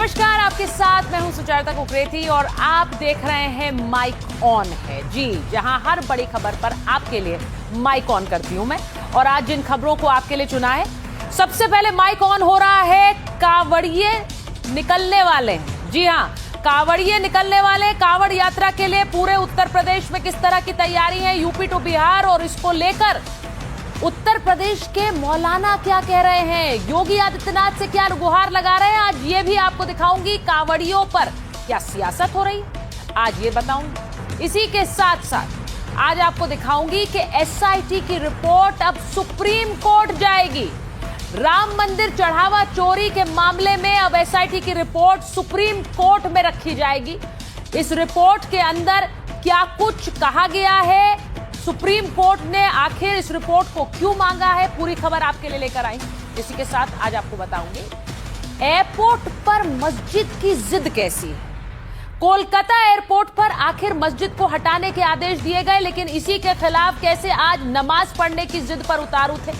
नमस्कार, आपके साथ मैं हूं सुचारता कुकरेती और आप देख रहे हैं माइक ऑन है। जी, जहां हर बड़ी खबर पर आपके लिए माइक ऑन करती हूं मैं। और आज जिन खबरों को आपके लिए चुना है, सबसे पहले माइक ऑन हो रहा है कांवड़िए निकलने वाले। जी हां, कांवड़िए निकलने वाले। कांवड़ यात्रा के लिए पूरे उत्तर प्रदेश में किस तरह की तैयारी है, यूपी टू बिहार, और इसको लेकर उत्तर प्रदेश के मौलाना क्या कह रहे हैं, योगी आदित्यनाथ से क्या गुहार लगा रहे हैं, आज ये भी आपको दिखाऊंगी। कांवड़ियों पर क्या सियासत हो रही है, आज ये बताऊंगी। इसी के साथ साथ आज आपको दिखाऊंगी कि एसआईटी की रिपोर्ट अब सुप्रीम कोर्ट जाएगी। राम मंदिर चढ़ावा चोरी के मामले में अब एसआईटी की रिपोर्ट सुप्रीम कोर्ट में रखी जाएगी। इस रिपोर्ट के अंदर क्या कुछ कहा गया है, सुप्रीम कोर्ट ने आखिर इस रिपोर्ट को क्यों मांगा है, पूरी खबर आपके लिए लेकर आई। इसी के साथ आज आपको बताऊंगी एयरपोर्ट पर मस्जिद की जिद कैसी है। कोलकाता एयरपोर्ट पर आखिर मस्जिद को हटाने के आदेश दिए गए, लेकिन इसी के खिलाफ कैसे आज नमाज पढ़ने की जिद पर उतारू थे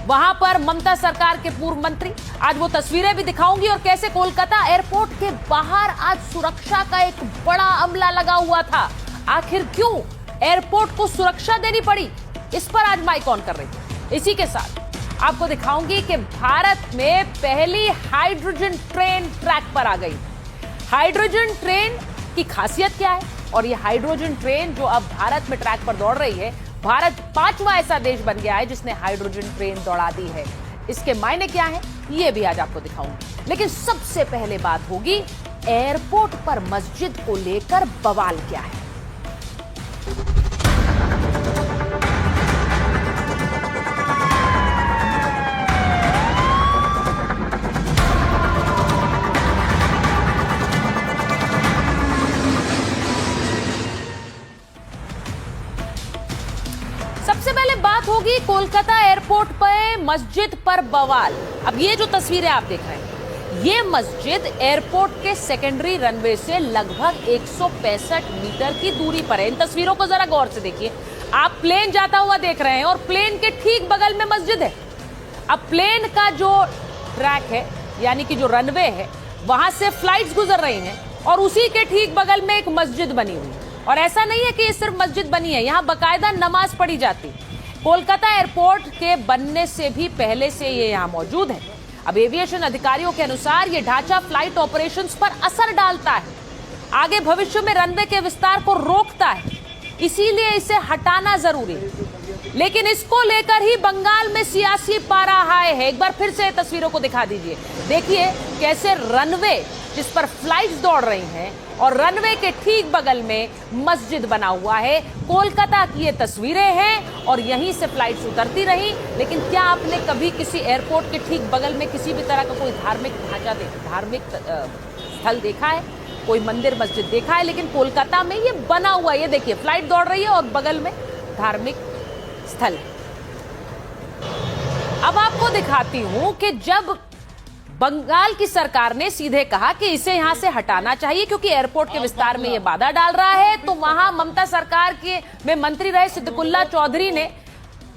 वहां पर ममता सरकार के पूर्व मंत्री। आज वो तस्वीरें भी दिखाऊंगी और कैसे कोलकाता एयरपोर्ट के बाहर आज सुरक्षा का एक बड़ा अमला लगा हुआ था। आखिर क्यों एयरपोर्ट को सुरक्षा देनी पड़ी, इस पर आज माइक ऑन कर रही थी। इसी के साथ आपको दिखाऊंगी कि भारत में पहली हाइड्रोजन ट्रेन ट्रैक पर आ गई। हाइड्रोजन ट्रेन की खासियत क्या है, और ये हाइड्रोजन ट्रेन जो अब भारत में ट्रैक पर दौड़ रही है, भारत 5वां ऐसा देश बन गया है जिसने हाइड्रोजन ट्रेन दौड़ा दी है। इसके मायने क्या है, ये भी आज आपको दिखाऊंगी। लेकिन सबसे पहले बात होगी एयरपोर्ट पर मस्जिद को लेकर बवाल क्या है। सबसे पहले बात होगी कोलकाता एयरपोर्ट पर मस्जिद पर बवाल। अब ये जो तस्वीरें आप देख रहे हैं, ये मस्जिद एयरपोर्ट के सेकेंडरी रनवे से लगभग 165 मीटर की दूरी पर है। इन तस्वीरों को जरा गौर से देखिए। आप प्लेन जाता हुआ देख रहे हैं और प्लेन के ठीक बगल में मस्जिद है। अब प्लेन का जो ट्रैक है, यानी कि जो रनवे है, वहां से फ्लाइट्स गुजर रही हैं और उसी के ठीक बगल में एक मस्जिद बनी हुई है। और ऐसा नहीं है कि ये सिर्फ मस्जिद बनी है, यहां बाकायदा नमाज पढ़ी जाती। कोलकाता एयरपोर्ट के बनने से भी पहले से ये यहां मौजूद है। अब एविएशन अधिकारियों के अनुसार ये ढांचा फ्लाइट ऑपरेशंस पर असर डालता है, आगे भविष्य में रनवे के विस्तार को रोकता है, इसीलिए इसे हटाना जरूरी है। लेकिन इसको लेकर ही बंगाल में सियासी पारा हाई है। एक बार फिर से तस्वीरों को दिखा दीजिए। देखिए कैसे रनवे जिस पर फ्लाइट्स दौड़ रही हैं और रनवे के ठीक बगल में मस्जिद बना हुआ है। कोलकाता की ये तस्वीरें हैं और यहीं से फ्लाइट्स उतरती रही। लेकिन क्या आपने कभी किसी एयरपोर्ट के ठीक बगल में किसी भी तरह का कोई धार्मिक ढांचा धार्मिक स्थल देखा है, कोई मंदिर मस्जिद देखा है? लेकिन कोलकाता में ये बना हुआ है। ये देखिए फ्लाइट दौड़ रही है और बगल में धार्मिक स्थल। अब आपको दिखाती हूं कि जब बंगाल की सरकार ने सीधे कहा कि इसे यहां से हटाना चाहिए क्योंकि एयरपोर्ट के विस्तार में यह बाधा डाल रहा है, तो वहां ममता सरकार के में मंत्री रहे सिद्दकुल्ला चौधरी ने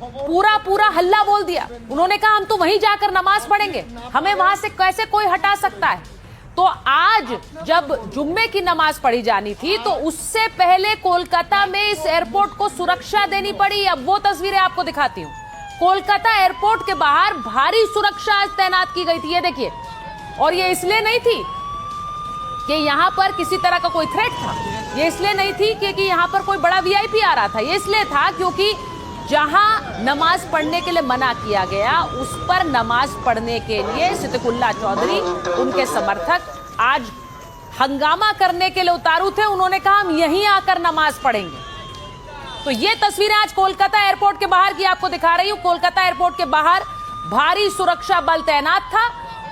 पूरा हल्ला बोल दिया। उन्होंने कहा हम तो वहीं जाकर नमाज पढ़ेंगे, हमें वहां से कैसे कोई हटा सकता है। तो आज जब जुम्मे की नमाज पढ़ी जानी थी तो उससे पहले कोलकाता में इस एयरपोर्ट को सुरक्षा देनी पड़ी। अब वो तस्वीरें आपको दिखाती हूं। कोलकाता एयरपोर्ट के बाहर भारी सुरक्षा आज तैनात की गई थी, ये देखिए। और ये इसलिए नहीं थी कि यहां पर किसी तरह का कोई थ्रेट था, ये इसलिए नहीं थी क्योंकि यहां पर कोई बड़ा वीआईपी आ रहा था, ये इसलिए था क्योंकि जहां नमाज पढ़ने के लिए मना किया गया उस पर नमाज पढ़ने के लिए सिद्दकुल्ला चौधरी, उनके समर्थक आज हंगामा करने के लिए उतारू थे। उन्होंने कहा हम यहीं आकर नमाज पढ़ेंगे। तो ये तस्वीरें आज कोलकाता एयरपोर्ट के बाहर की आपको दिखा रही हूं। कोलकाता एयरपोर्ट के बाहर भारी सुरक्षा बल तैनात था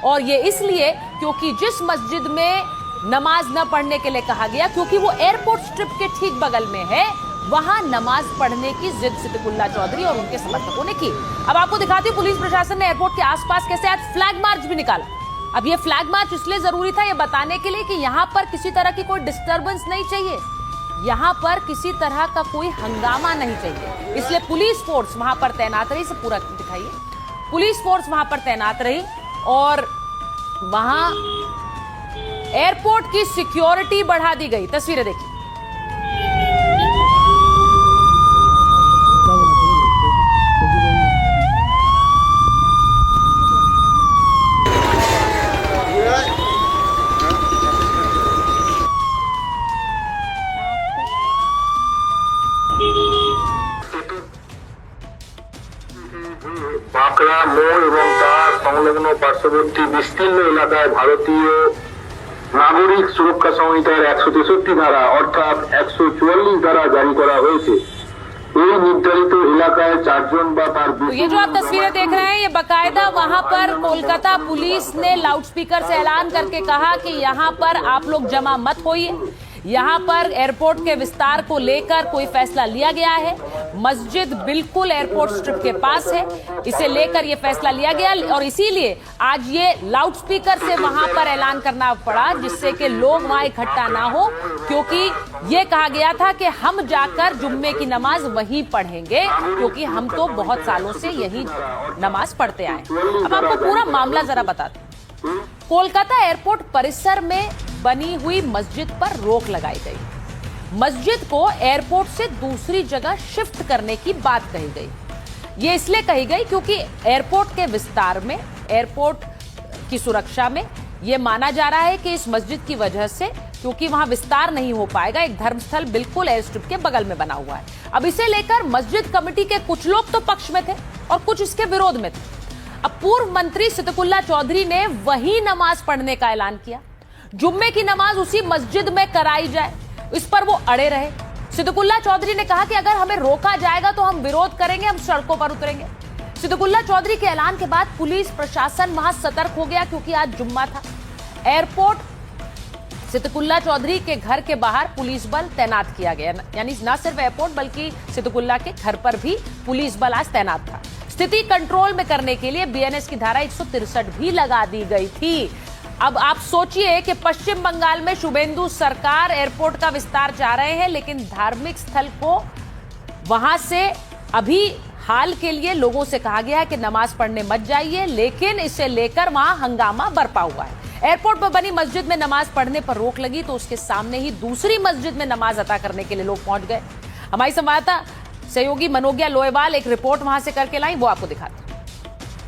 और ये इसलिए क्योंकि जिस मस्जिद में नमाज न पढ़ने के लिए कहा गया, क्योंकि वो एयरपोर्ट स्ट्रिप के ठीक बगल में है, वहां नमाज पढ़ने की जिद सिद्दकुल्ला चौधरी और उनके समर्थकों ने की। अब आपको दिखाती हूं पुलिस प्रशासन ने एयरपोर्ट के आसपास कैसे आज फ्लैग मार्च भी निकाला। अब ये फ्लैग मार्च इसलिए जरूरी था, ये बताने के लिए कि यहां पर किसी तरह की कोई डिस्टर्बेंस नहीं चाहिए, यहां पर किसी तरह का कोई हंगामा नहीं चाहिए, इसलिए पुलिस फोर्स वहां पर तैनात रही। इसे पूरा दिखाइए। पुलिस फोर्स वहां पर तैनात रही और वहां एयरपोर्ट की सिक्योरिटी बढ़ा दी गई। तस्वीरें देखिए। বাঁকড়া মোড় এবং তার সংলগ্ন পার্শ্ববর্তী বিস্তীর্ণ এলাকায় ভারতীয় নাগরিক সুরক্ষা সংহিতার 163 ধারা অর্থাৎ 144 ধারা জারি করা হয়েছে। এই নির্ধারিত এলাকায় 4 জন বা তার तो ये जो आप तस्वीरें देख रहे हैं, ये बाकायदा वहां पर कोलकाता पुलिस ने लाउडस्पीकर से ऐलान करके कहा कि यहां पर आप लोग जमा मत होइए। यहां पर एयरपोर्ट के विस्तार को लेकर कोई फैसला लिया गया है। मस्जिद बिल्कुल एयरपोर्ट स्ट्रिप के पास है, इसे लेकर यह फैसला लिया गया और इसीलिए आज ये लाउडस्पीकर से वहां पर ऐलान करना पड़ा, जिससे कि लोग वहां इकट्ठा ना हो, क्योंकि ये कहा गया था कि हम जाकर जुम्मे की नमाज वहीं पढ़ेंगे, क्योंकि हम तो बहुत सालों से यही नमाज पढ़ते आए। अब आपको पूरा मामला जरा बताते हैं। कोलकाता एयरपोर्ट परिसर में बनी हुई मस्जिद पर रोक लगाई गई। मस्जिद को एयरपोर्ट से दूसरी जगह शिफ्ट करने की बात कही गई। ये इसलिए कही गई क्योंकि एयरपोर्ट के विस्तार में, एयरपोर्ट की सुरक्षा में यह माना जा रहा है कि इस मस्जिद की वजह से, क्योंकि वहां विस्तार नहीं हो पाएगा, एक धर्मस्थल बिल्कुल एयर स्ट्रिप के बगल में बना हुआ है। अब इसे लेकर मस्जिद कमेटी के कुछ लोग तो पक्ष में थे और कुछ इसके विरोध में थे। अब पूर्व मंत्री सिद्दकुल्ला चौधरी ने वही नमाज पढ़ने का ऐलान किया, जुम्मे की नमाज उसी मस्जिद में कराई जाए। इस पर वो अड़े रहे। सिद्दकुल्ला चौधरी ने कहा कि अगर हमें रोका जाएगा तो हम विरोध करेंगे, हम सड़कों पर उतरेंगे। सिद्दकुल्ला चौधरी के ऐलान के बाद पुलिस प्रशासन वहां सतर्क हो गया, क्योंकि आज जुम्मा था। एयरपोर्ट सिद्दकुल्ला चौधरी के घर के बाहर पुलिस बल तैनात किया गया, यानी न सिर्फ एयरपोर्ट बल्कि सिद्दकुल्ला के घर पर भी पुलिस बल आज तैनात था। स्थिति कंट्रोल में करने के लिए बीएनएस की धारा 163 भी लगा दी गई थी। अब आप सोचिए कि पश्चिम बंगाल में शुभेंदु सरकार एयरपोर्ट का विस्तार चाह रहे हैं, लेकिन धार्मिक स्थल को वहां से अभी हाल के लिए लोगों से कहा गया है कि नमाज पढ़ने मत जाइए, लेकिन इसे लेकर वहां हंगामा बरपा हुआ है। एयरपोर्ट पर बनी मस्जिद में नमाज पढ़ने पर रोक लगी तो उसके सामने ही दूसरी मस्जिद में नमाज अदा करने के लिए लोग पहुंच गए। हमारी संवाददाता सहयोगी मनोज्ञा लोहेवाल एक रिपोर्ट वहां से करके लाई, वो आपको दिखाते।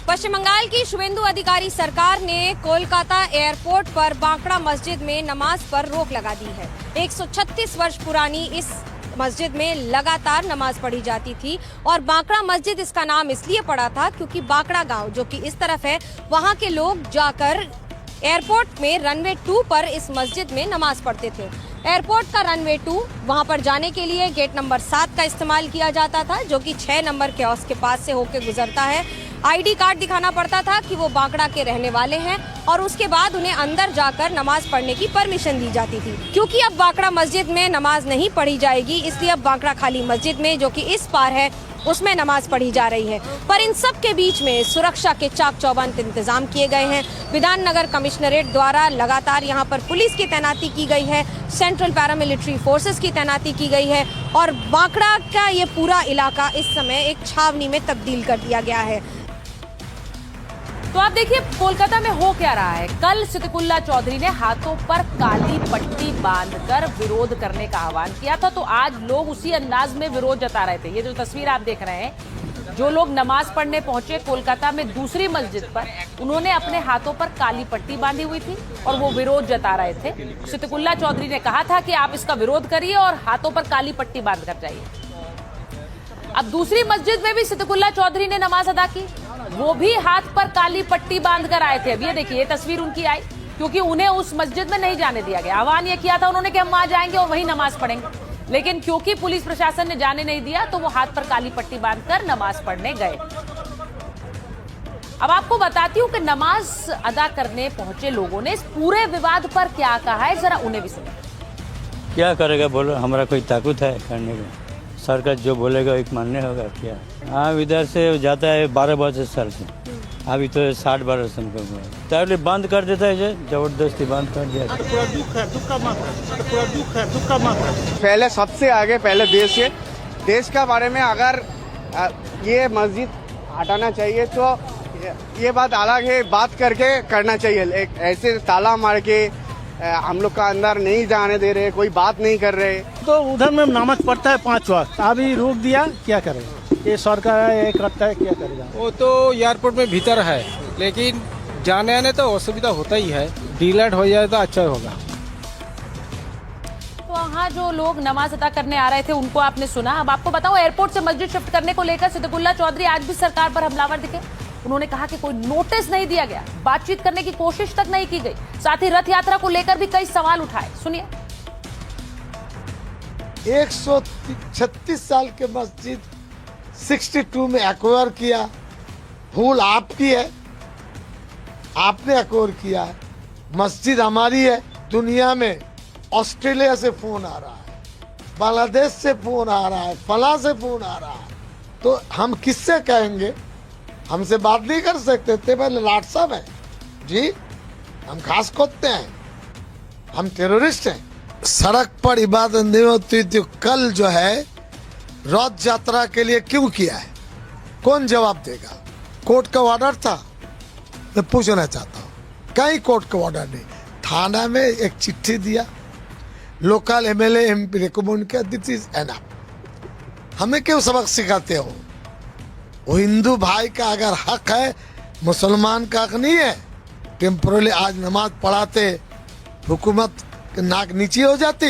पश्चिम बंगाल की शुभेंदु अधिकारी सरकार ने कोलकाता एयरपोर्ट पर बांकड़ा मस्जिद में नमाज पर रोक लगा दी है। 136 वर्ष पुरानी इस मस्जिद में लगातार नमाज पढ़ी जाती थी और बांकड़ा मस्जिद इसका नाम इसलिए पड़ा था क्योंकि बांकड़ा गांव, जो कि इस तरफ है, वहां के लोग जाकर एयरपोर्ट में रनवे 2 पर इस मस्जिद में नमाज पढ़ते थे। एयरपोर्ट का रनवे 2, वहां पर जाने के लिए गेट नंबर 7 का इस्तेमाल किया जाता था, जो कि 6 नंबर कियोस्क के पास से होकर गुजरता है। आईडी कार्ड दिखाना पड़ता था कि वो बांकड़ा के रहने वाले हैं और उसके बाद उन्हें अंदर जाकर नमाज पढ़ने की परमिशन दी जाती थी। क्योंकि अब बांकड़ा मस्जिद में नमाज नहीं पढ़ी जाएगी, इसलिए अब बांकड़ा खाली मस्जिद में, जो कि इस पार है, उसमें नमाज पढ़ी जा रही है। पर इन सब के बीच में सुरक्षा के चाक चौबंद इंतजाम किए गए हैं। विधाननगर कमिश्नरेट द्वारा लगातार यहाँ पर पुलिस की तैनाती की गई है, सेंट्रल पैरामिलिट्री फोर्सेस की तैनाती की गई है और बांकड़ा का ये पूरा इलाका इस समय एक छावनी में तब्दील कर दिया गया है। तो आप देखिए कोलकाता में हो क्या रहा है। कल सिद्दकुल्ला चौधरी ने हाथों पर काली पट्टी बांधकर विरोध करने का आह्वान किया था, तो आज लोग उसी अंदाज में विरोध जता रहे थे। ये जो तस्वीर आप देख रहे हैं, जो लोग नमाज पढ़ने पहुंचे कोलकाता में दूसरी मस्जिद पर, उन्होंने अपने हाथों पर काली पट्टी बांधी हुई थी और वो विरोध जता रहे थे। सिद्दकुल्ला चौधरी ने कहा था कि आप इसका विरोध करिए और हाथों पर काली पट्टी बांध कर जाइए। अब दूसरी मस्जिद में भी सिद्दकुल्ला चौधरी ने नमाज अदा की, वो भी हाथ पर काली पट्टी बांध कर आए थे। अब ये देखिए, ये तस्वीर उनकी आई, क्योंकि उन्हें उस मस्जिद में नहीं जाने दिया गया। आह्वान ये किया था उन्होंने कि हम वहां जाएंगे और वहीं नमाज पढ़ेंगे, लेकिन क्योंकि पुलिस प्रशासन ने जाने नहीं दिया तो वो हाथ पर काली पट्टी बांधकर नमाज पढ़ने गए। अब आपको बताती हूँ कि नमाज अदा करने पहुंचे लोगों ने इस पूरे विवाद पर क्या कहा है, जरा उन्हें भी सुनिए। क्या करेगा बोलो, हमारा कोई ताकत है करने का? सरकार जो बोलेगा एक मानने होगा क्या। हाँ, इधर से जाता है 12 बजे सर से, अभी तो 60 बरस हमको तब बंद कर देता है, जबरदस्ती बंद कर दिया। पूरा दुख है, दुख का मात्रा। पहले सबसे आगे पहले देश का बारे में अगर ये मस्जिद हटाना चाहिए तो ये बात अलग है, बात करके करना चाहिए। एक ऐसे ताला मार के हम लोग का अंदर नहीं जाने दे रहे, कोई बात नहीं कर रहे। तो उधर में नमाज पढ़ता है 5 वक्त, अभी रोक दिया, क्या करेगा? ये सरकार है, ये करता है, क्या करेगा? वो तो एयरपोर्ट में भीतर है, लेकिन जाने आने तो असुविधा होता ही है। डिलेट हो जाए तो अच्छा होगा। तो वहाँ जो लोग नमाज अदा करने आ रहे थे उनको आपने सुना। अब आपको बताऊं, एयरपोर्ट से मस्जिद शिफ्ट करने को लेकर सिद्दीकुल्ला चौधरी आज भी सरकार पर हमलावर दिखे। उन्होंने कहा कि कोई नोटिस नहीं दिया गया, बातचीत करने की कोशिश तक नहीं की गई। साथ ही रथ यात्रा को लेकर भी कई सवाल उठाए। सुनिए। 136 साल के मस्जिद 62 में एक्वायर किया, भूल आपकी है, आपने एक्वायर किया है। मस्जिद हमारी है। दुनिया में ऑस्ट्रेलिया से फोन आ रहा है, बांग्लादेश से फोन आ रहा है, फला से फोन आ रहा है, तो हम किससे कहेंगे? हमसे बात नहीं कर सकते थे। पहले लाट साहब हैं जी, हम घास खोदते हैं, हम टेररिस्ट हैं। सड़क पर इबादत नहीं होती तो कल जो है रथ यात्रा के लिए क्यों किया है? कौन जवाब देगा? कोर्ट का ऑर्डर था? मैं पूछना चाहता हूँ, कहीं कोर्ट का ऑर्डर नहीं। थाना में एक चिट्ठी दिया, लोकल एमएलए एमपी रिकमेंड किया, दिस इज एनफ। हमें क्यों सबक सिखाते हो? वो हिंदू भाई का अगर हक है, मुसलमान का हक नहीं है। टेम्पोरली आज नमाज पढ़ाते हुकूमत नाक नीचे हो जाती।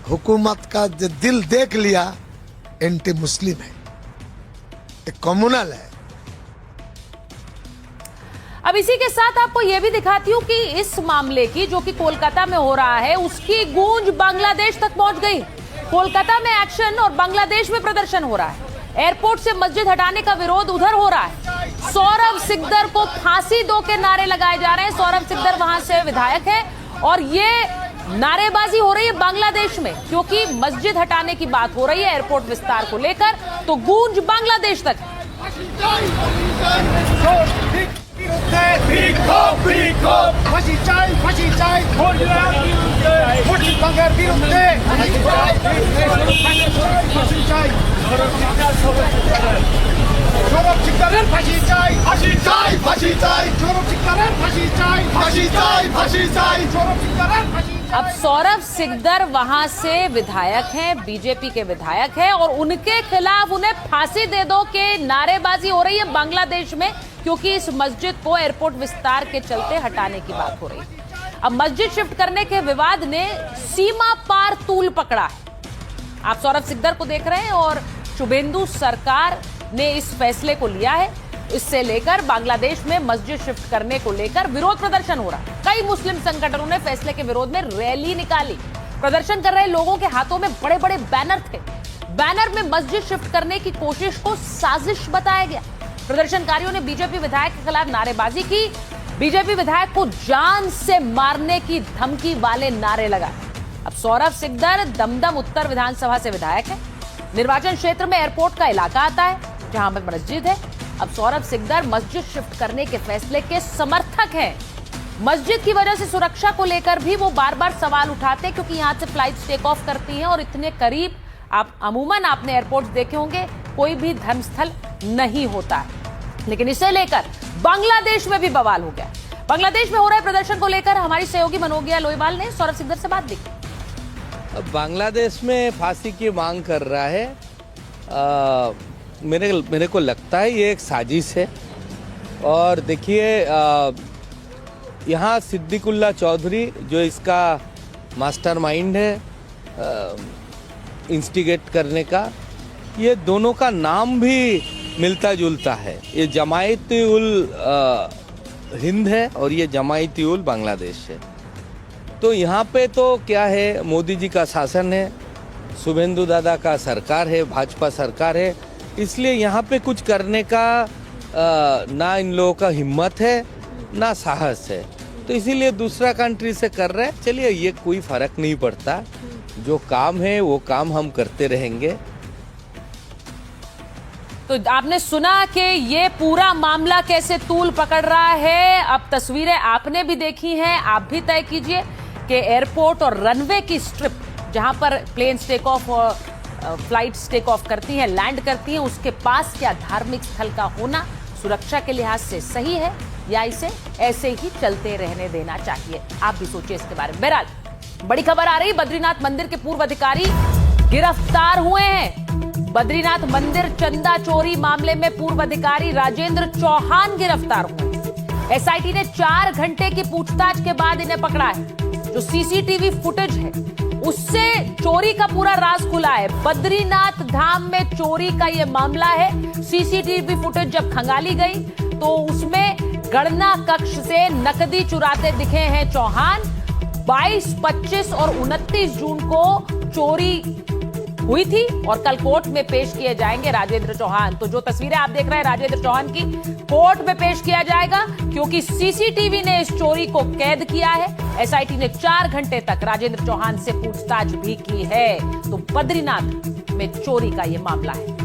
हुकूमत का जो दिल देख लिया, एंटी मुस्लिम है, एक कम्युनल है। अब इसी के साथ आपको यह भी दिखाती हूं कि इस मामले की, जो कि कोलकाता में हो रहा है, उसकी गूंज बांग्लादेश तक पहुंच गई। कोलकाता में एक्शन और बांग्लादेश में प्रदर्शन हो रहा है। एयरपोर्ट से मस्जिद हटाने का विरोध उधर हो रहा है। सौरभ सिकदर को फांसी दो के नारे लगाए जा रहे हैं। सौरभ सिकदर वहां से विधायक है और ये नारेबाजी हो रही है बांग्लादेश में, क्योंकि मस्जिद हटाने की बात हो रही है एयरपोर्ट विस्तार को लेकर, तो गूंज बांग्लादेश तक। अब सौरभ सिकदर वहां से विधायक हैं, बीजेपी के विधायक हैं, और उनके खिलाफ उन्हें फांसी दे दो के नारेबाजी हो रही है बांग्लादेश में, क्योंकि इस मस्जिद को एयरपोर्ट विस्तार के चलते हटाने की बात हो रही है। अब मस्जिद शिफ्ट करने के विवाद ने सीमा पार तूल पकड़ा है। आप सौरभ सिकदर को देख रहे हैं और शुभेंदु सरकार ने इस फैसले को लिया है। इससे लेकर बांग्लादेश में मस्जिद शिफ्ट करने को लेकर विरोध प्रदर्शन हो रहा है। कई मुस्लिम संगठनों ने फैसले के विरोध में रैली निकाली। प्रदर्शन कर रहे लोगों के हाथों में बड़े बड़े बैनर थे। बैनर में मस्जिद शिफ्ट करने की कोशिश को साजिश बताया गया। प्रदर्शनकारियों ने बीजेपी विधायक के खिलाफ नारेबाजी की। बीजेपी विधायक को जान से मारने की धमकी वाले नारे लगाए। अब सौरभ सिकदर दमदम उत्तर विधानसभा से विधायक है। निर्वाचन क्षेत्र में एयरपोर्ट का इलाका आता है जहां पर मस्जिद है। अब सौरभ सिकदर मस्जिद शिफ्ट करने के फैसले के समर्थक हैं। मस्जिद की वजह से सुरक्षा को लेकर भी वो बार बार सवाल उठाते हैं, क्योंकि यहां से फ्लाइट्स टेक ऑफ करती हैं और इतने करीब अमूमन आपने एयरपोर्ट देखे होंगे, कोई भी धर्मस्थल नहीं होता है। लेकिन इसे लेकर बांग्लादेश में भी बवाल हो गया। बांग्लादेश में हो रहे प्रदर्शन को लेकर हमारी सहयोगी मनोगिया लोईवाल ने सौरभ सिकदर से बात की। बांग्लादेश में फांसी की मांग कर रहा है। मेरे को लगता है ये एक साजिश है। और देखिए, यहाँ सिद्दीकुल्ला चौधरी जो इसका मास्टरमाइंड है इंस्टिगेट करने का, ये दोनों का नाम भी मिलता जुलता है। ये जमायती उल हिंद है और ये जमायती उल बांग्लादेश है। तो यहाँ पे तो क्या है, मोदी जी का शासन है, शुभेंदु दादा का सरकार है, भाजपा सरकार है, इसलिए यहाँ पे कुछ करने का ना इन लोगों का हिम्मत है ना साहस है। तो इसीलिए दूसरा कंट्री से कर रहे हैं। चलिए, ये कोई फर्क नहीं पड़ता, जो काम है वो काम हम करते रहेंगे। तो आपने सुना कि ये पूरा मामला कैसे तूल पकड़ रहा है। अब तस्वीरें आपने भी देखी हैं, आप भी तय कीजिए कि एयरपोर्ट और रनवे की स्ट्रिप जहां पर प्लेन्स टेक ऑफ और फ्लाइट्स टेक ऑफ करती हैं, लैंड करती हैं, उसके पास क्या धार्मिक स्थल का होना सुरक्षा के लिहाज से सही है या इसे ऐसे ही चलते रहने देना चाहिए? आप भी सोचिए इसके बारे में। बहरहाल बड़ी खबर आ रही, बद्रीनाथ मंदिर के पूर्व अधिकारी गिरफ्तार हुए हैं। बद्रीनाथ मंदिर चंदा चोरी मामले में पूर्व अधिकारी राजेंद्र चौहान गिरफ्तार हुए। एसआईटी ने 4 घंटे की पूछताछ के बाद इन्हें पकड़ा है। जो सीसीटीवी फुटेज है उससे चोरी का पूरा राज खुला है। बद्रीनाथ धाम में चोरी का यह मामला है। सीसीटीवी फुटेज जब खंगाली गई तो उसमें गणना कक्ष से नकदी चुराते दिखे हैं चौहान। 22, 25 और 29 जून को चोरी हुई थी और कल कोर्ट में पेश किए जाएंगे राजेंद्र चौहान। तो जो तस्वीरें आप देख रहे हैं राजेंद्र चौहान की, कोर्ट में पेश किया जाएगा क्योंकि सीसीटीवी ने इस चोरी को कैद किया है। एसआईटी ने 4 घंटे तक राजेंद्र चौहान से पूछताछ भी की है। तो बद्रीनाथ में चोरी का यह मामला है।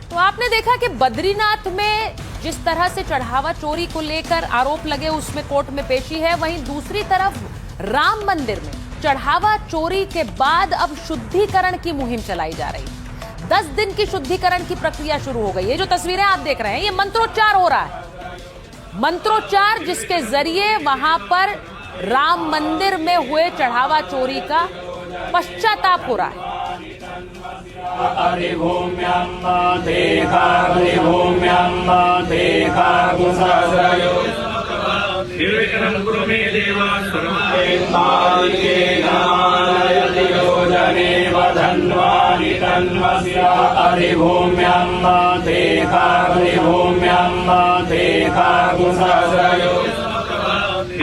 तो आपने देखा कि बद्रीनाथ में जिस तरह से चढ़ावा चोरी को लेकर आरोप लगे उसमें कोर्ट में पेशी है, वहीं दूसरी तरफ राम मंदिर में चढ़ावा चोरी के बाद अब शुद्धिकरण की मुहिम चलाई जा रही है। 10 दिन की शुद्धिकरण की प्रक्रिया शुरू हो गई है। जो तस्वीरें आप देख रहे हैं ये मंत्रोच्चार हो रहा है। मंत्रोच्चार जिसके जरिए वहां पर राम मंदिर में हुए चढ़ावा चोरी का पश्चाताप हो रहा है।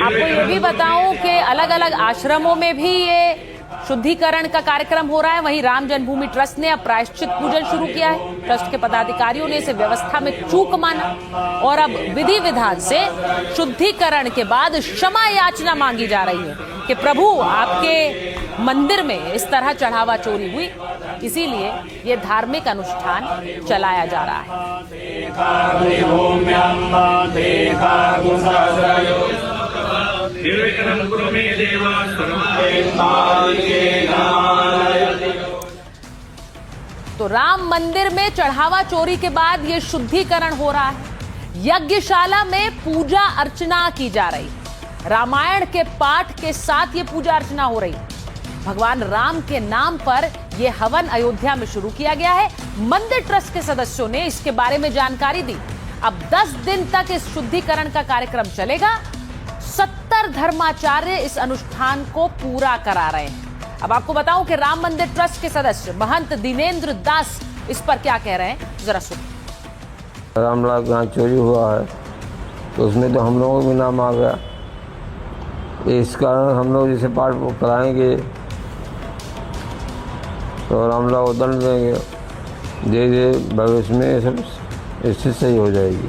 आपको ये भी बताऊं कि अलग अलग आश्रमों में भी ये शुद्धिकरण का कार्यक्रम हो रहा है। वहीं राम जन्मभूमि ट्रस्ट ने अब प्रायश्चित पूजन शुरू किया है। ट्रस्ट के पदाधिकारियों ने इसे व्यवस्था में चूक माना और अब विधि विधान से शुद्धिकरण के बाद क्षमा याचना मांगी जा रही है कि प्रभु आपके मंदिर में इस तरह चढ़ावा चोरी हुई, इसीलिए ये धार्मिक अनुष्ठान चलाया जा रहा है। तो राम मंदिर में चढ़ावा चोरी के बाद ये शुद्धिकरण हो रहा है। यज्ञशाला में पूजा अर्चना की जा रही है। रामायण के पाठ के साथ ये पूजा अर्चना हो रही है। भगवान राम के नाम पर यह हवन अयोध्या में शुरू किया गया है। मंदिर ट्रस्ट के सदस्यों ने इसके बारे में जानकारी दी। अब 10 दिन तक इस शुद्धिकरण का कार्यक्रम चलेगा। 70 धर्माचार्य इस अनुष्ठान को पूरा करा रहे हैं। अब आपको बताऊं कि राम मंदिर ट्रस्ट के सदस्य महंत दिनेंद्र दास इस पर क्या कह रहे हैं, जरा सुनिए। रामलाल का चोरी हुआ है तो उसमें तो हम लोगों का भी नाम आ गया। इस कारण हम लोग जिसे पाठ कराएंगे तो रामलाल को दंड देंगे। धीरे धीरे भविष्य में सब स्थिति सही हो जाएगी।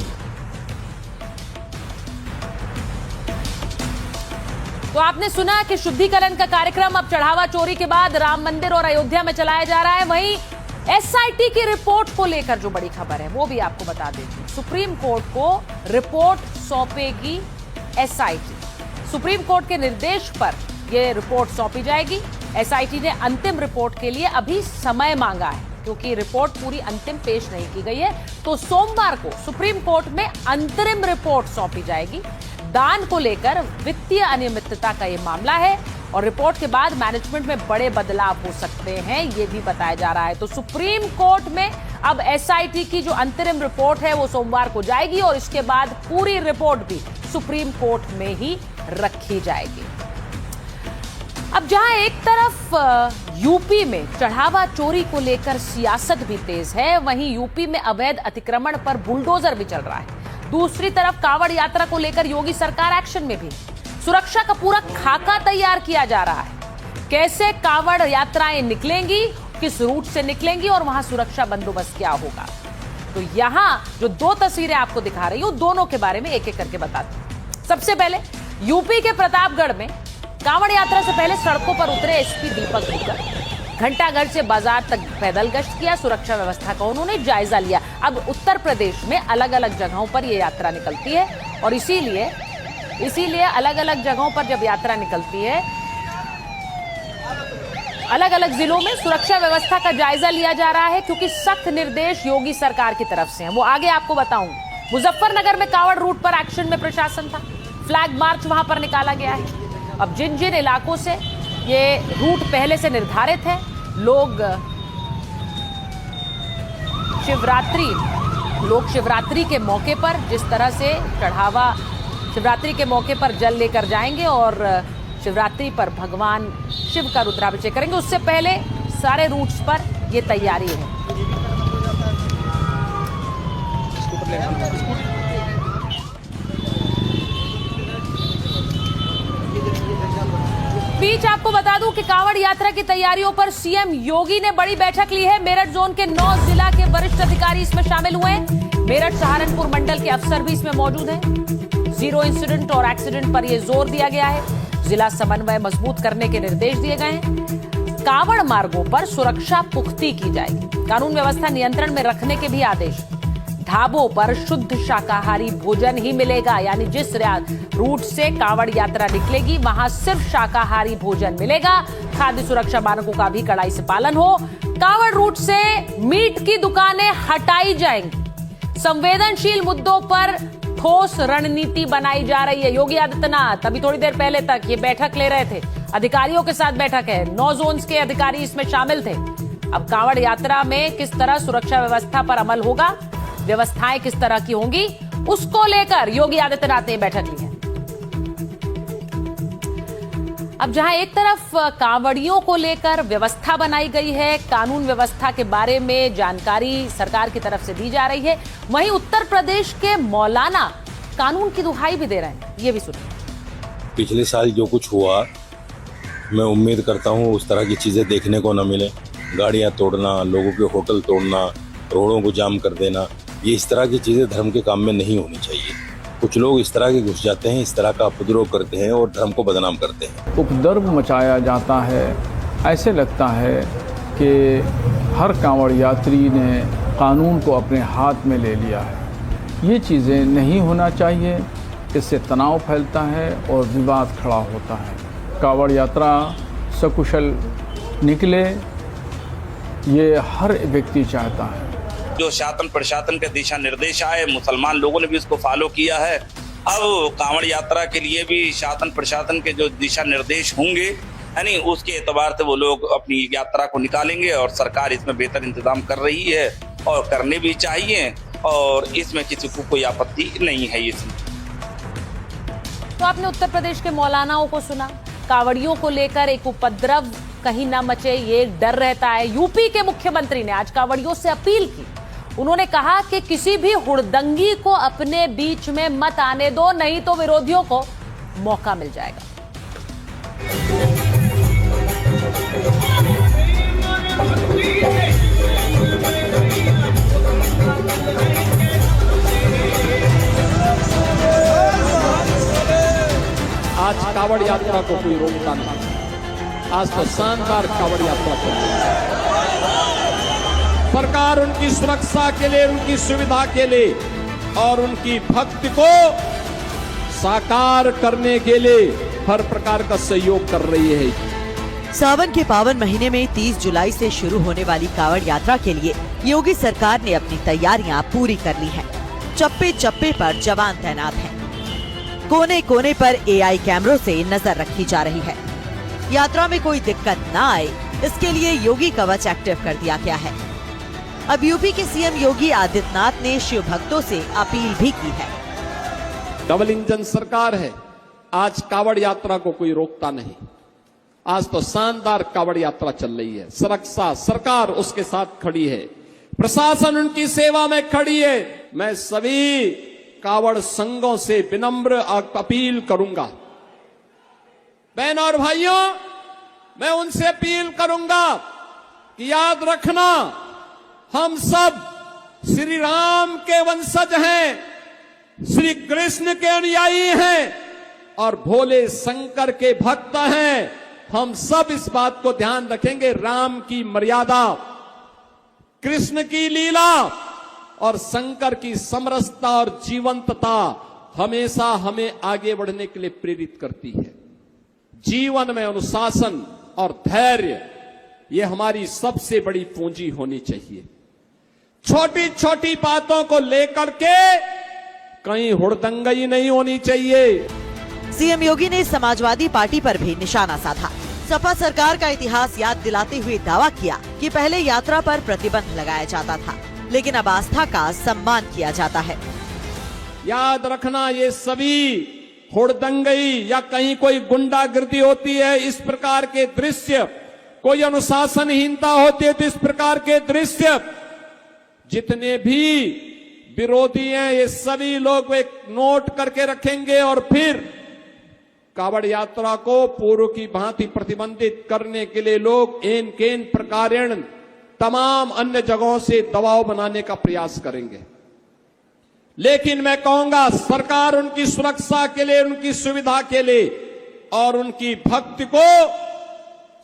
तो आपने सुना कि शुद्धिकरण का कार्यक्रम अब चढ़ावा चोरी के बाद राम मंदिर और अयोध्या में चलाया जा रहा है। वहीं एसआईटी की रिपोर्ट को लेकर जो बड़ी खबर है वो भी आपको बता देती हूं। सुप्रीम कोर्ट को रिपोर्ट सौंपेगी एसआईटी। सुप्रीम कोर्ट के निर्देश पर यह रिपोर्ट सौंपी जाएगी। एसआईटी ने अंतिम रिपोर्ट के लिए अभी समय मांगा है क्योंकि रिपोर्ट पूरी अंतिम पेश नहीं की गई है। तो सोमवार को सुप्रीम कोर्ट में अंतरिम रिपोर्ट सौंपी जाएगी। दान को लेकर वित्तीय अनियमितता का यह मामला है और रिपोर्ट के बाद मैनेजमेंट में बड़े बदलाव हो सकते हैं, ये भी बताया जा रहा है। तो सुप्रीम कोर्ट में अब एसआईटी की जो अंतरिम रिपोर्ट है वो सोमवार को जाएगी और इसके बाद पूरी रिपोर्ट भी सुप्रीम कोर्ट में ही रखी जाएगी। अब जहां एक तरफ यूपी में चढ़ावा चोरी को लेकर सियासत भी तेज है, वहीं यूपी में अवैध अतिक्रमण पर बुलडोजर भी चल रहा है। दूसरी तरफ कांवड़ यात्रा को लेकर योगी सरकार एक्शन में भी। सुरक्षा का पूरा खाका तैयार किया जा रहा है। कैसे कांवड़ यात्राएं निकलेंगी, किस रूट से निकलेंगी और वहां सुरक्षा बंदोबस्त क्या होगा। तो यहां जो 2 तस्वीरें आपको दिखा रही हूं, दोनों के बारे में एक एक करके बताते हैं। सबसे पहले यूपी के प्रतापगढ़ में कांवड़ यात्रा से पहले सड़कों पर उतरे एसपी दीपक दुग्गल। घंटाघर से बाजार तक पैदल गश्त किया। सुरक्षा व्यवस्था का उन्होंने जायजा लिया। अब उत्तर प्रदेश में अलग अलग जगहों पर यह यात्रा निकलती है और इसीलिए अलग अलग जगहों पर जब यात्रा निकलती है अलग अलग जिलों में सुरक्षा व्यवस्था का जायजा लिया जा रहा है, क्योंकि सख्त निर्देश योगी सरकार की तरफ से हैं। वो आगे आपको बताऊंगी। मुजफ्फरनगर में कांवड़ रूट पर एक्शन में प्रशासन था, फ्लैग मार्च वहां पर निकाला गया है। अब जिन जिन इलाकों से ये रूट पहले से निर्धारित है, लोग शिवरात्रि के मौके पर जिस तरह से चढ़ावा शिवरात्रि के मौके पर जल लेकर जाएंगे और शिवरात्रि पर भगवान शिव का रुद्राभिषेक करेंगे, उससे पहले सारे रूट्स पर ये तैयारी है। बीच आपको बता दूं कि कांवड़ यात्रा की तैयारियों पर सीएम योगी ने बड़ी बैठक ली है। मेरठ जोन के 9 जिला के वरिष्ठ अधिकारी इसमें शामिल हुए हैं। मेरठ सहारनपुर मंडल के अफसर भी इसमें मौजूद हैं। जीरो इंसिडेंट और एक्सीडेंट पर यह जोर दिया गया है। जिला समन्वय मजबूत करने के निर्देश दिए गए हैं। कांवड़ मार्गों पर सुरक्षा पुख्ती की जाएगी। कानून व्यवस्था नियंत्रण में रखने के भी आदेश। ढाबों पर शुद्ध शाकाहारी भोजन ही मिलेगा, यानी जिस रूट से कांवड़ यात्रा निकलेगी वहां सिर्फ शाकाहारी भोजन मिलेगा। खाद्य सुरक्षा मानकों का भी कड़ाई से पालन हो। कांवड़ रूट से मीट की दुकानें हटाई जाएंगी। संवेदनशील मुद्दों पर ठोस रणनीति बनाई जा रही है। योगी आदित्यनाथ अभी थोड़ी देर पहले तक ये बैठक ले रहे थे, अधिकारियों के साथ बैठक है। 9 जोन्स के अधिकारी इसमें शामिल थे। अब कांवड़ यात्रा में किस तरह सुरक्षा व्यवस्था पर अमल होगा, व्यवस्थाएं किस तरह की होंगी, उसको लेकर योगी आदित्यनाथ ने बैठक ली है। अब जहां एक तरफ कांवड़ियों को लेकर व्यवस्था बनाई गई है, कानून व्यवस्था के बारे में जानकारी सरकार की तरफ से दी जा रही है, वहीं उत्तर प्रदेश के मौलाना कानून की दुहाई भी दे रहे हैं। ये भी सुनिए। पिछले साल जो कुछ हुआ, मैं उम्मीद करता हूं उस तरह की चीजें देखने को न मिले। गाड़ियां तोड़ना, लोगों के होटल तोड़ना, रोडों को जाम कर देना, ये इस तरह की चीजें धर्म के काम में नहीं होनी चाहिए। कुछ लोग इस तरह के घुस जाते हैं, इस तरह का उपद्रव करते हैं और धर्म को बदनाम करते हैं। उपद्रव मचाया जाता है। ऐसे लगता है कि हर कांवड़ यात्री ने कानून को अपने हाथ में ले लिया है। ये चीज़ें नहीं होना चाहिए। इससे तनाव फैलता है और विवाद खड़ा होता है। कांवड़ यात्रा सकुशल निकले, ये हर व्यक्ति चाहता है। जो शासन प्रशासन के दिशा निर्देश आए, मुसलमान लोगों ने भी उसको फॉलो किया है। अब कांवड़ यात्रा के लिए भी शासन प्रशासन के जो दिशा निर्देश होंगे, यानी उसके एतबार से वो लोग अपनी यात्रा को निकालेंगे और सरकार इसमें बेहतर इंतजाम कर रही है और करने भी चाहिए, और इसमें किसी को कोई आपत्ति नहीं है। इसमें तो आपने उत्तर प्रदेश के मौलानाओं को सुना, कांवड़ियों को लेकर एक उपद्रव कहीं ना मचे, ये डर रहता है। यूपी के मुख्यमंत्री ने आज कांवड़ियों से अपील की। उन्होंने कहा कि किसी भी हुड़दंगी को अपने बीच में मत आने दो, नहीं तो विरोधियों को मौका मिल जाएगा। आज कांवड़ यात्रा को कोई रोकता नहीं। आज तो शानदार कांवड़ यात्रा चल रही है। सरकार उनकी सुरक्षा के लिए, उनकी सुविधा के लिए और उनकी भक्ति को साकार करने के लिए हर प्रकार का सहयोग कर रही है। सावन के पावन महीने में 30 जुलाई से शुरू होने वाली कांवड़ यात्रा के लिए योगी सरकार ने अपनी तैयारियां पूरी कर ली हैं। चप्पे चप्पे पर जवान तैनात हैं। कोने कोने पर एआई कैमरों से नजर रखी जा रही है। यात्रा में कोई दिक्कत न आए, इसके लिए योगी कवच एक्टिव कर दिया गया है। अब यूपी के सीएम योगी आदित्यनाथ ने शिव भक्तों से अपील भी की है। डबल इंजन सरकार है। आज कांवड़ यात्रा को कोई रोकता नहीं। आज तो शानदार कांवड़ यात्रा चल रही है। सुरक्षा सरकार उसके साथ खड़ी है, प्रशासन उनकी सेवा में खड़ी है। मैं सभी कांवड़ संघों से विनम्र अपील करूंगा, बहनों और भाइयों, मैं उनसे अपील करूंगा कि याद रखना, हम सब श्री राम के वंशज हैं, श्री कृष्ण के अनुयायी हैं और भोले शंकर के भक्त हैं। हम सब इस बात को ध्यान रखेंगे, राम की मर्यादा, कृष्ण की लीला और शंकर की समरसता और जीवंतता हमेशा हमें आगे बढ़ने के लिए प्रेरित करती है। जीवन में अनुशासन और धैर्य ये हमारी सबसे बड़ी पूंजी होनी चाहिए। छोटी छोटी बातों को लेकर के कहीं हुड़दंगई नहीं होनी चाहिए। सीएम योगी ने समाजवादी पार्टी पर भी निशाना साधा। सपा सरकार का इतिहास याद दिलाते हुए दावा किया कि पहले यात्रा पर प्रतिबंध लगाया जाता था, लेकिन अब आस्था का सम्मान किया जाता है। याद रखना, ये सभी हुड़दंगई या कहीं कोई गुंडागिर्दी होती है, इस प्रकार के दृश्य, कोई अनुशासनहीनता होती है, तो इस प्रकार के दृश्य जितने भी विरोधी हैं ये सभी लोग एक नोट करके रखेंगे और फिर कावड़ यात्रा को पूर्व की भांति प्रतिबंधित करने के लिए लोग एन केन प्रकारेण तमाम अन्य जगहों से दबाव बनाने का प्रयास करेंगे। लेकिन मैं कहूंगा सरकार उनकी सुरक्षा के लिए, उनकी सुविधा के लिए और उनकी भक्ति को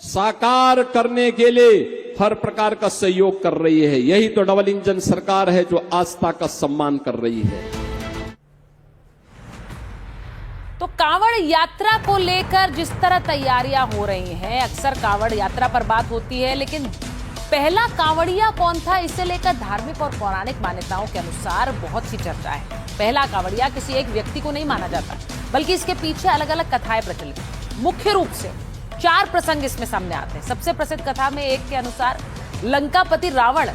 साकार करने के लिए हर प्रकार का सहयोग कर रही है। यही तो डबल इंजन सरकार है जो आस्था का सम्मान कर रही है। तो कांवड़ यात्रा को लेकर जिस तरह तैयारियां हो रही हैं, अक्सर कांवड़ यात्रा पर बात होती है, लेकिन पहला कांवड़िया कौन था, इसे लेकर धार्मिक और पौराणिक मान्यताओं के अनुसार बहुत सी चर्चा है। पहला कांवड़िया किसी एक व्यक्ति को नहीं माना जाता, बल्कि इसके पीछे अलग अलग कथाएं प्रचलित हैं। मुख्य रूप से 4 प्रसंग इसमें सामने आते हैं। सबसे प्रसिद्ध कथा में एक के अनुसार लंकापति रावण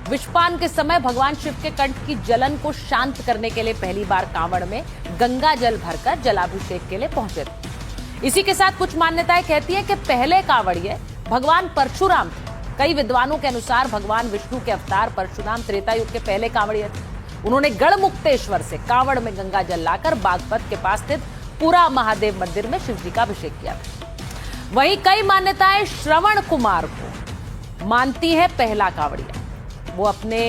विषपान के समय भगवान शिव के कंठ की जलन को शांत करने के लिए पहली बार कांवड़ में गंगा जल भरकर जलाभिषेक के लिए पहुंचे थे। इसी के साथ कुछ मान्यताएं कहती है कि पहले कांवड़िए भगवान परशुराम थे। कई विद्वानों के अनुसार भगवान विष्णु के अवतार परशुराम त्रेता युग के पहले कांवड़िए थे। उन्होंने गढ़मुक्तेश्वर से कांवड़ में गंगा जल लाकर बागपत के पास स्थित पूरा महादेव मंदिर में शिव जी का अभिषेक किया था। वहीं कई मान्यताएं श्रवण कुमार को मानती है पहला कांवड़िया। वो अपने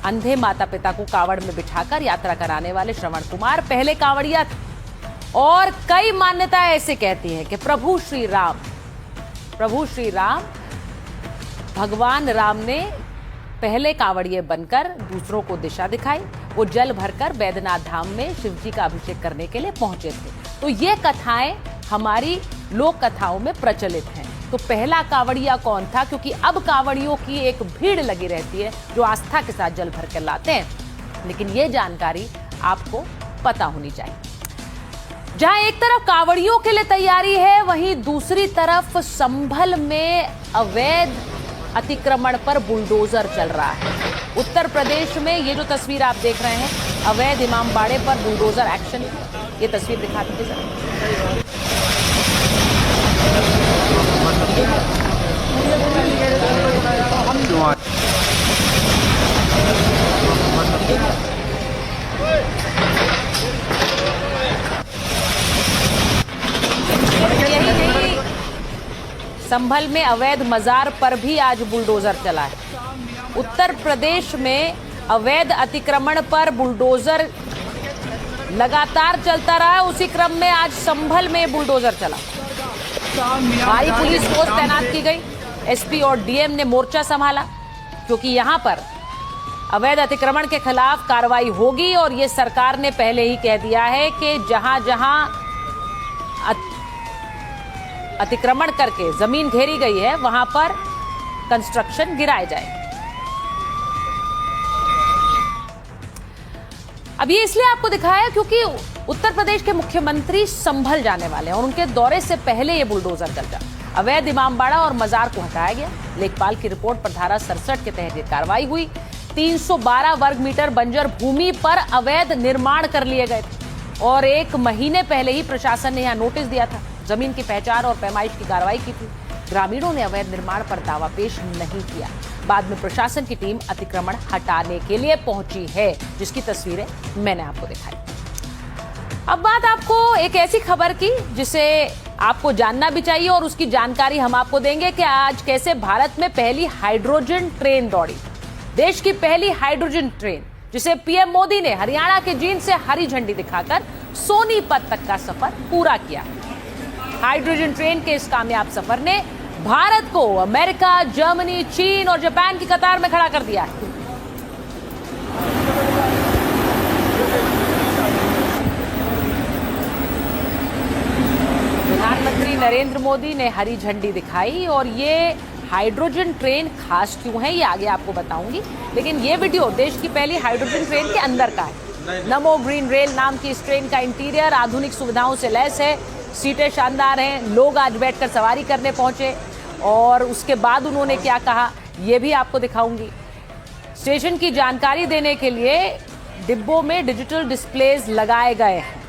अंधे माता पिता को कांवड़ में बिठाकर यात्रा कराने वाले श्रवण कुमार पहले कांवड़िया थे। और कई मान्यताएं ऐसे कहती हैं कि प्रभु श्री राम भगवान राम ने पहले कांवड़िए बनकर दूसरों को दिशा दिखाई। वो जल भरकर बैद्यनाथ धाम में शिव जी का अभिषेक करने के लिए पहुंचे थे। तो ये कथाएं हमारी लोक कथाओं में प्रचलित हैं। तो पहला कांवड़िया कौन था, क्योंकि अब कांवड़ियों की एक भीड़ लगी रहती है जो आस्था के साथ जल भर कर लाते हैं। लेकिन ये जानकारी आपको पता होनी चाहिए। जहां एक तरफ कांवड़ियों के लिए तैयारी है, वहीं दूसरी तरफ संभल में अवैध अतिक्रमण पर बुलडोजर चल रहा है। उत्तर प्रदेश में ये जो तस्वीर आप देख रहे हैं, अवैध इमामबाड़े पर बुलडोजर एक्शन, ये तस्वीर दिखा दीजिए जरा। संभल में अवैध मजार पर भी आज बुलडोजर चला है। उत्तर प्रदेश में अवैध अतिक्रमण पर बुलडोजर लगातार चलता रहा है। उसी क्रम में आज संभल में बुलडोजर चला। भारी पुलिस फोर्स तैनात की गई। एसपी और डीएम ने मोर्चा संभाला, क्योंकि यहां पर अवैध अतिक्रमण के खिलाफ कार्रवाई होगी। और ये सरकार ने पहले ही कह दिया है कि जहां जहां अतिक्रमण करके जमीन घेरी गई है, वहां पर कंस्ट्रक्शन गिराए जाए। अब ये इसलिए आपको दिखाया क्योंकि उत्तर प्रदेश के मुख्यमंत्री संभल जाने वाले हैं और उनके दौरे से पहले ये बुलडोजर चल गया। अवैध इमामबाड़ा और मजार को हटाया गया। लेखपाल की रिपोर्ट पर धारा 67 के तहत ये कार्रवाई हुई। 312 वर्ग मीटर बंजर भूमि पर अवैध निर्माण कर लिए गए थे और 1 महीने पहले ही प्रशासन ने यहां नोटिस दिया था। जमीन की पहचान और पैमाइश की कार्रवाई की थी। ग्रामीणों ने अवैध निर्माण पर दावा पेश नहीं किया। बाद में प्रशासन की टीम अतिक्रमण हटाने के लिए पहुंची है, जिसकी तस्वीरें मैंने आपको दिखाई। अब बात आपको एक ऐसी खबर की जिसे आपको जानना भी चाहिए और उसकी जानकारी हम आपको देंगे कि आज कैसे भारत में पहली हाइड्रोजन ट्रेन दौड़ी। देश की पहली हाइड्रोजन ट्रेन, जिसे पीएम मोदी ने हरियाणा के जींद से हरी झंडी दिखाकर सोनीपत तक का सफर पूरा किया। हाइड्रोजन ट्रेन के इस कामयाब सफर ने भारत को अमेरिका, जर्मनी, चीन और जापान की कतार में खड़ा कर दिया है। प्रधानमंत्री नरेंद्र मोदी ने हरी झंडी दिखाई और ये हाइड्रोजन ट्रेन खास क्यों है ये आगे आपको बताऊंगी, लेकिन ये वीडियो देश की पहली हाइड्रोजन ट्रेन के अंदर का है। नमो ग्रीन रेल नाम की इस ट्रेन का इंटीरियर आधुनिक सुविधाओं से लैस है, सीटें शानदार हैं, लोग आज बैठकर सवारी करने पहुंचे और उसके बाद उन्होंने क्या कहा ये भी आपको दिखाऊंगी। स्टेशन की जानकारी देने के लिए डिब्बों में डिजिटल डिस्प्लेज लगाए गए हैं।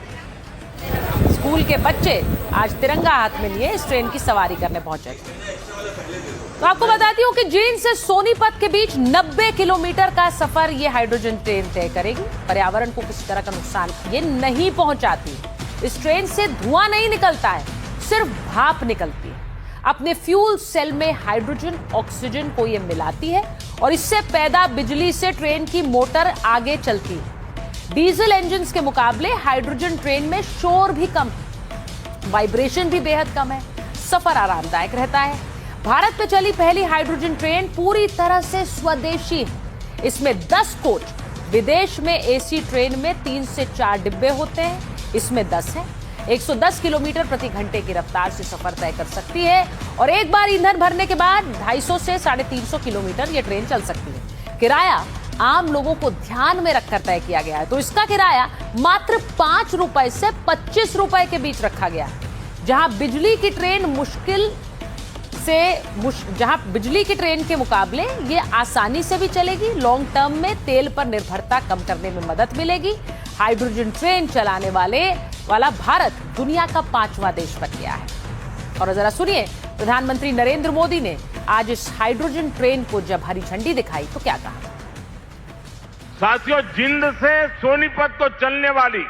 स्कूल के बच्चे आज तिरंगा हाथ में लिए इस ट्रेन की सवारी करने पहुंचे। तो आपको बताती हूं कि जींद से सोनीपत के बीच 90 किलोमीटर का सफर ये हाइड्रोजन ट्रेन तय करेगी। पर्यावरण को किसी तरह का नुकसान ये नहीं पहुंचाती। इस ट्रेन से धुआं नहीं निकलता है, सिर्फ भाप निकलती है। अपने फ्यूल सेल में हाइड्रोजन ऑक्सीजन को ये मिलाती है और इससे पैदा बिजली से ट्रेन की मोटर आगे चलती है। डीजल इंजन के मुकाबले हाइड्रोजन ट्रेन में शोर भी कम, वाइब्रेशन भी बेहद कम है, सफर आरामदायक रहता है। भारत में चली पहली हाइड्रोजन ट्रेन पूरी तरह से स्वदेशी है। इसमें 10 कोच, विदेश में एसी ट्रेन में 3 से 4 डिब्बे होते हैं, इसमें 10 है। 110 किलोमीटर प्रति घंटे की रफ्तार से सफर तय कर सकती है और एक बार ईंधन भरने के बाद 250 से 350 किलोमीटर ये ट्रेन चल सकती है। किराया आम लोगों को ध्यान में रखकर तय किया गया है, तो इसका किराया मात्र 5 रुपए से 25 रुपए के बीच रखा गया है। जहां बिजली की ट्रेन के मुकाबले ये आसानी से भी चलेगी। लॉन्ग टर्म में तेल पर निर्भरता कम करने में मदद मिलेगी। हाइड्रोजन ट्रेन चलाने वाला भारत दुनिया का 5वां देश बन गया है। और जरा सुनिए, प्रधानमंत्री नरेंद्र मोदी ने आज इस हाइड्रोजन ट्रेन को जब हरी झंडी दिखाई तो क्या कहा। साथियों, जींद से सोनीपत को चलने वाली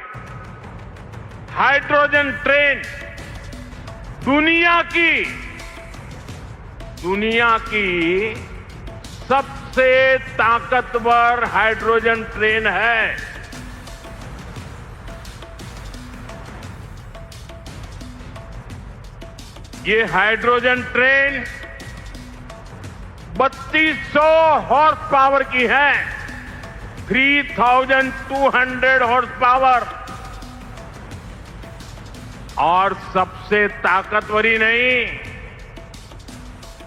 हाइड्रोजन ट्रेन दुनिया की सबसे ताकतवर हाइड्रोजन ट्रेन है। ये हाइड्रोजन ट्रेन 3200 हॉर्स पावर की है, 3200 हॉर्स पावर। और सबसे ताकतवर ही नहीं,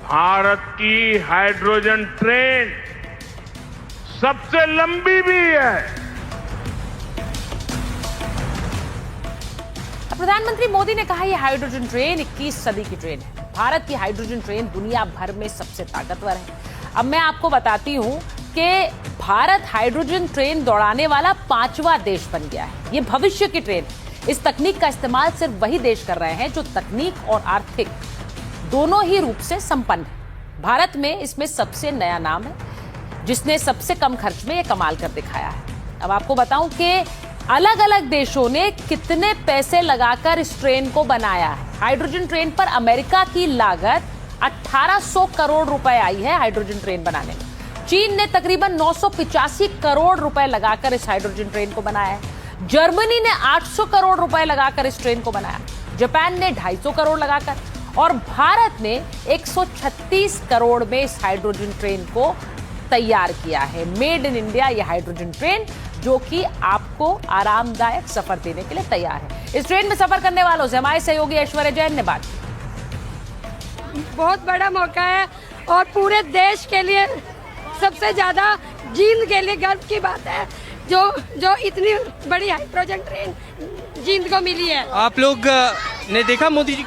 भारत की हाइड्रोजन ट्रेन सबसे लंबी भी है। प्रधानमंत्री मोदी ने कहा यह हाइड्रोजन ट्रेन 21 सदी की ट्रेन है। भारत की हाइड्रोजन ट्रेन दुनिया भर में सबसे ताकतवर है। अब मैं आपको बताती हूं कि भारत हाइड्रोजन ट्रेन दौड़ाने वाला 5वां देश बन गया है। ये भविष्य की ट्रेन, इस तकनीक का इस्तेमाल सिर्फ वही देश कर रहे हैं जो तकनीक और आर्थिक दोनों ही रूप से संपन्न है। भारत में इसमें सबसे नया नाम है जिसने सबसे कम खर्च में ये कमाल कर दिखाया है। अब आपको बताऊं कि अलग अलग देशों ने कितने पैसे लगाकर इस ट्रेन को बनाया है। हाइड्रोजन ट्रेन पर अमेरिका की लागत 1800 करोड़ रुपए आई है हाइड्रोजन ट्रेन बनाने में। चीन ने तकरीबन 985 करोड़ रुपए लगाकर इस हाइड्रोजन ट्रेन को बनाया है। जर्मनी ने 800 करोड़ रुपए लगाकर इस ट्रेन को बनाया। जापान ने 250 करोड़ लगाकर और भारत ने 136 करोड़ में इस हाइड्रोजन ट्रेन को तैयार किया है। मेड इन इंडिया ये हाइड्रोजन ट्रेन जो कि आपको आरामदायक सफर देने के लिए तैयार है। इस ट्रेन में सफर करने वालों से हमारे सहयोगी ऐश्वर्या जैन ने बात की। बहुत बड़ा मौका है और पूरे देश के लिए सबसे ज्यादा जींद के लिए गर्व की बात है जो इतनी बड़ी हाइड्रोजन ट्रेन जींद को मिली है। आप लोग ने देखा मोदी जी?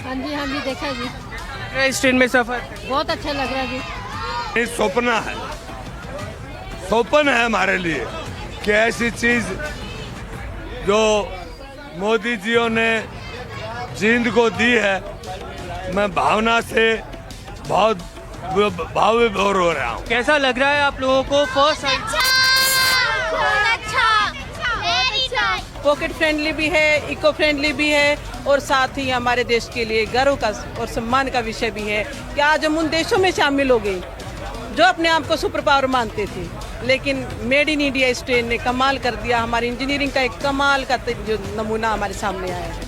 हाँ जी देखा जी। इस ट्रेन में सफर बहुत अच्छा लग रहा है जी। स्वप्न है हमारे लिए कि ऐसी चीज जो मोदी जी ने जींद को दी है, मैं भावना से बहुत भाव विभोर हो रहा हूँ। कैसा लग रहा है आप लोगों को? फर्स्ट पॉकेट फ्रेंडली भी है, इको फ्रेंडली भी है और साथ ही हमारे देश के लिए गर्व का और सम्मान का विषय भी है कि आज हम उन देशों में शामिल हो गए जो अपने आप को सुपर पावर मानते थे, लेकिन मेड इन इंडिया इस ट्रेन ने कमाल कर दिया। हमारी इंजीनियरिंग का एक कमाल का जो नमूना हमारे सामने आया है।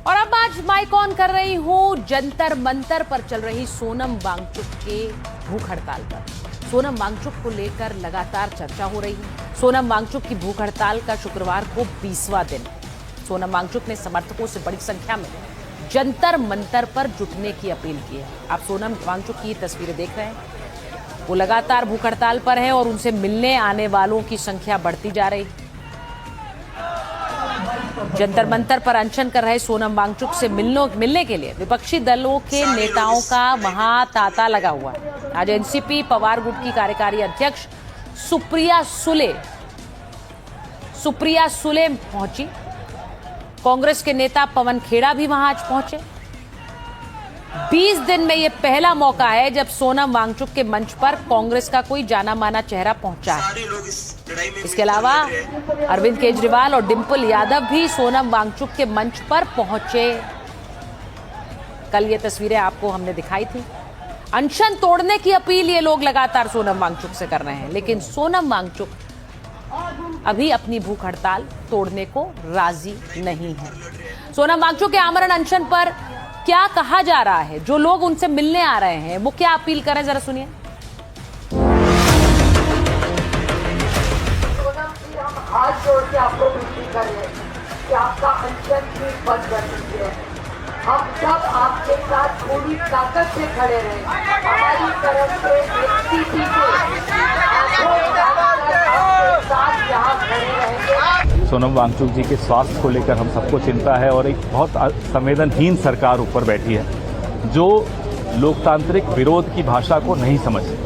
और अब आज माइक ऑन कर रही हूं जंतर मंतर पर चल रही सोनम वांगचुक के भूख हड़ताल पर। सोनम वांगचुक को लेकर लगातार चर्चा हो रही है। सोनम वांगचुक की भूख हड़ताल का शुक्रवार को 20वां दिन है। सोनम वांगचुक ने समर्थकों से बड़ी संख्या में जंतर मंतर पर जुटने की अपील की है। आप सोनम वांगचुक की तस्वीरें देख रहे हैं, वो लगातार भूख हड़ताल पर है और उनसे मिलने आने वालों की संख्या बढ़ती जा रही। जंतर मंतर पर अनशन कर रहे सोनम वांगचुक से मिलने के लिए विपक्षी दलों के नेताओं का वहां तांता लगा हुआ है। आज एनसीपी पवार गुट की कार्यकारी अध्यक्ष सुप्रिया सुले पहुंची। कांग्रेस के नेता पवन खेड़ा भी वहां आज पहुंचे। 20 दिन में यह पहला मौका है जब सोनम वांगचुक के मंच पर कांग्रेस का कोई जाना माना चेहरा पहुंचा है। इसके अलावा अरविंद केजरीवाल और डिंपल यादव भी सोनम वांगचुक के मंच पर पहुंचे। कल ये तस्वीरें आपको हमने दिखाई थी। अनशन तोड़ने की अपील ये लोग लगातार सोनम वांगचुक से कर रहे हैं, लेकिन सोनम वांगचुक अभी अपनी भूख हड़ताल तोड़ने को राजी नहीं है। सोनम वांगचुक के आमरण अनशन पर क्या कहा जा रहा है, जो लोग उनसे मिलने आ रहे हैं वो क्या अपील कर रहे हैं, जरा सुनिए। हम हाथ जोड़ के आपको विनती कर रहे हैं कि आपका अनशन प्लीज बंद कर दीजिए। हम सब आपके साथ पूरी ताकत से खड़े रहे। हमारी तरफ से एनसीपी के साथ यहाँ खड़े रहेंगे। सोनम वांगचुक जी के स्वास्थ्य को लेकर हम सबको चिंता है और एक बहुत संवेदनहीन सरकार ऊपर बैठी है जो लोकतांत्रिक विरोध की भाषा को नहीं समझती।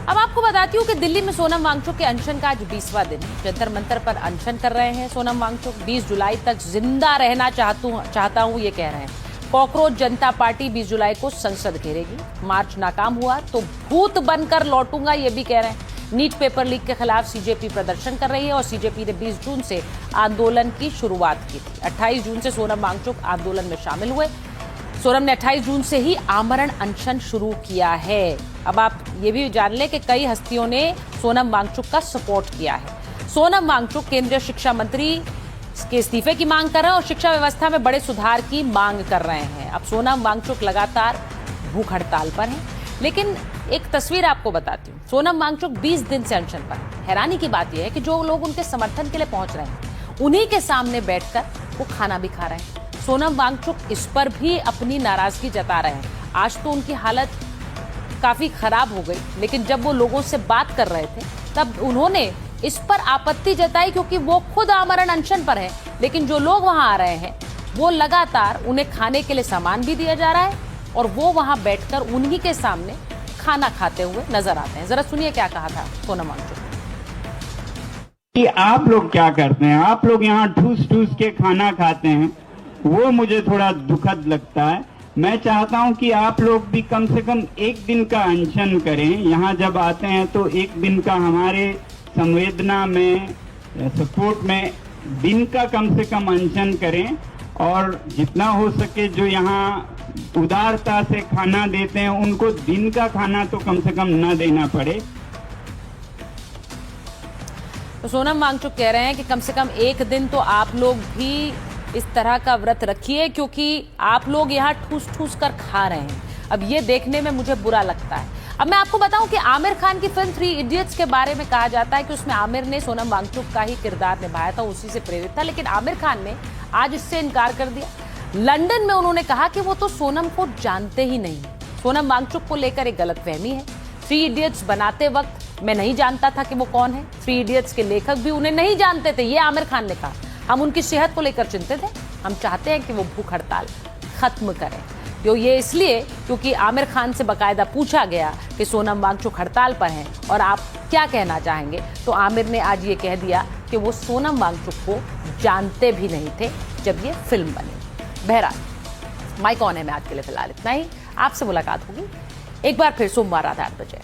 अब आपको बताती हूँ कि दिल्ली में सोनम वांगचुक के अनशन का आज 20वां दिन है। जंतर मंतर पर अनशन कर रहे हैं सोनम वांगचुक। 20 जुलाई तक जिंदा रहना चाहता हूँ ये कह रहे हैं। कॉकरोच जनता पार्टी 20 जुलाई को संसद घेरेगी। मार्च नाकाम हुआ तो भूत बनकर लौटूंगा ये भी कह रहे हैं। नीट पेपर लीक के खिलाफ सीजेपी प्रदर्शन कर रही है और सीजेपी ने 20 जून से आंदोलन की शुरुआत की थी। 28 जून से सोनम वांगचुक आंदोलन में शामिल हुए। सोनम ने 28 जून से ही आमरण अनशन शुरू किया है। अब आप ये भी जान लें कि कई हस्तियों ने सोनम वांगचुक का सपोर्ट किया है। सोनम वांगचुक केंद्रीय शिक्षा मंत्री के इस्तीफे की मांग कर रहे हैं और शिक्षा व्यवस्था में बड़े सुधार की मांग कर रहे हैं। अब सोनम वांगचुक लगातार भूख हड़ताल पर हैं, लेकिन एक तस्वीर आपको बताती हूँ। सोनम वांगचुक 20 दिन से अनशन पर है। हैरानी की बात यह है कि जो लोग उनके समर्थन के लिए पहुंच रहे हैं उन्हीं के सामने बैठकर वो खाना भी खा रहे हैं। सोनम वांगचुक इस पर भी अपनी नाराजगी जता रहे हैं। आज तो उनकी हालत काफी खराब हो गई, लेकिन जब वो लोगों से बात कर रहे थे तब उन्होंने इस पर आपत्ति जताई, क्योंकि वो खुद आमरण अनशन पर है, लेकिन जो लोग वहां आ रहे हैं वो लगातार उन्हें खाने के लिए सामान भी दिया जा रहा है और वो वहां बैठकर उन्हीं के सामने खाना खाते हुए नजर आते हैं। जरा सुनिए क्या कहा था सोनम वांगचुक। कि आप लोग क्या करते हैं, आप लोग यहाँ ठूस ठूस के खाना खाते हैं, वो मुझे थोड़ा दुखद लगता है। मैं चाहता हूं कि आप लोग भी कम से कम एक दिन का अनशन करें। यहाँ जब आते हैं तो एक दिन का हमारे संवेदना में सपोर्ट में दिन का कम से कम अनशन करें और जितना हो सके जो यहाँ उदारता से खाना देते हैं उनको दिन का खाना तो कम से कम न देना पड़े। तो सोनम वांगचुक कह रहे हैं कि कम से कम एक दिन तो आप लोग भी इस तरह का व्रत रखिए, क्योंकि आप लोग यहाँ ठूस ठूस कर खा रहे हैं। अब ये देखने में मुझे बुरा लगता है। अब मैं आपको बताऊं कि आमिर खान की फिल्म 3 इडियट्स के बारे में कहा जाता है कि उसमें आमिर ने सोनम वांगचुक का ही किरदार निभाया था, उसी से प्रेरित था, लेकिन आमिर खान ने आज इससे इनकार कर दिया। लंदन में उन्होंने कहा कि वो तो सोनम को जानते ही नहीं। सोनम वांगचुक को लेकर एक गलतफहमी है। 3 इडियट्स बनाते वक्त मैं नहीं जानता था कि वो कौन है। 3 इडियट्स के लेखक भी उन्हें नहीं जानते थे, ये आमिर खान ने कहा। हम उनकी सेहत को लेकर चिंतित हैं। हम चाहते हैं कि वो भूख हड़ताल खत्म करें। तो ये इसलिए क्योंकि आमिर खान से बकायदा पूछा गया कि सोनम वांगचुक हड़ताल पर हैं और आप क्या कहना चाहेंगे, तो आमिर ने आज ये कह दिया कि वो सोनम वांगचुक को जानते भी नहीं थे जब ये फिल्म बनी। बहरहाल माइक ऑन है में आज के लिए फिलहाल इतना ही। आपसे मुलाकात होगी एक बार फिर सोमवार रात 8 बजे।